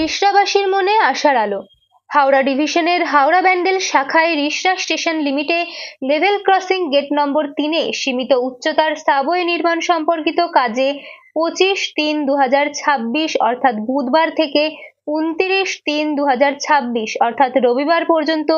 রিষড়াবাসীর মনে আশার আলো। হাওড়া ডিভিশনের হাওড়া ব্যান্ডেল শাখায় রিষড়া স্টেশন লিমিটে লেভেল ক্রসিং গেট নম্বর 3-এ সীমিত উচ্চতার সাবওয়ে নির্মাণ সম্পর্কিত কাজে 25/3/2026 অর্থাৎ বুধবার থেকে 29/3/2026 অর্থাৎ রবিবার পর্যন্ত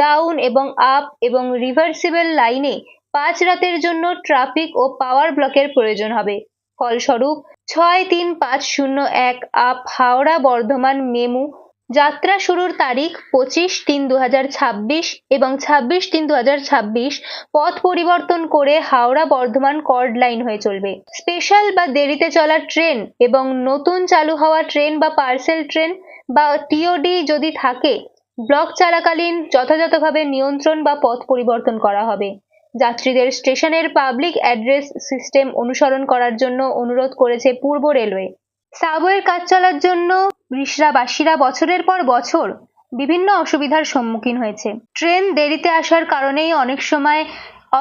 ডাউন এবং আপ এবং রিভার্সিবল লাইনে 5 রাতের জন্য ট্রাফিক ও পাওয়ার ব্লকের প্রয়োজন হবে। ফলস্বরূপ 6-3-501 আপ হাওড়া বর্ধমান মেমু যাত্রা শুরুর তারিখ 25/3/2026 এবং 26/3/2026 পথ পরিবর্তন করে হাওড়া বর্ধমান কর্ড লাইন হয়ে চলবে। স্পেশাল বা দেরিতে চলা ট্রেন এবং নতুন চালু হওয়া ট্রেন বা পার্সেল ট্রেন বা টিওডি যদি থাকে, ব্লক চলাকালীন যথাযথভাবে নিয়ন্ত্রণ বা পথ পরিবর্তন করা হবে। যাত্রীদের স্টেশনের পাবলিক অ্যাড্রেস সিস্টেম অনুসরণ করার জন্য অনুরোধ করেছে পূর্ব রেলওয়ে। সাবওয়ের কাজ চলার জন্য রিষড়াবাসীরা বছরের পর বছর বিভিন্ন অসুবিধার সম্মুখীন হয়েছে। ট্রেন দেরিতে আসার কারণেই অনেক সময়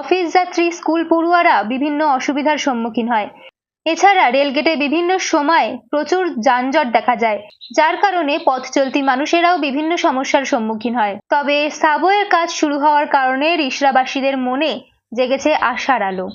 অফিস যাত্রী, স্কুল পড়ুয়ারা বিভিন্ন অসুবিধার সম্মুখীন হয়। এছাড়া রেলগেটে বিভিন্ন সময় প্রচুর যানজট দেখা যায়, যার কারণে পথ চলতি মানুষেরাও বিভিন্ন সমস্যার সম্মুখীন হয়। তবে সাবওয়ের কাজ শুরু হওয়ার কারণে রিষড়াবাসীদের মনে জেগেছে আশার আলো।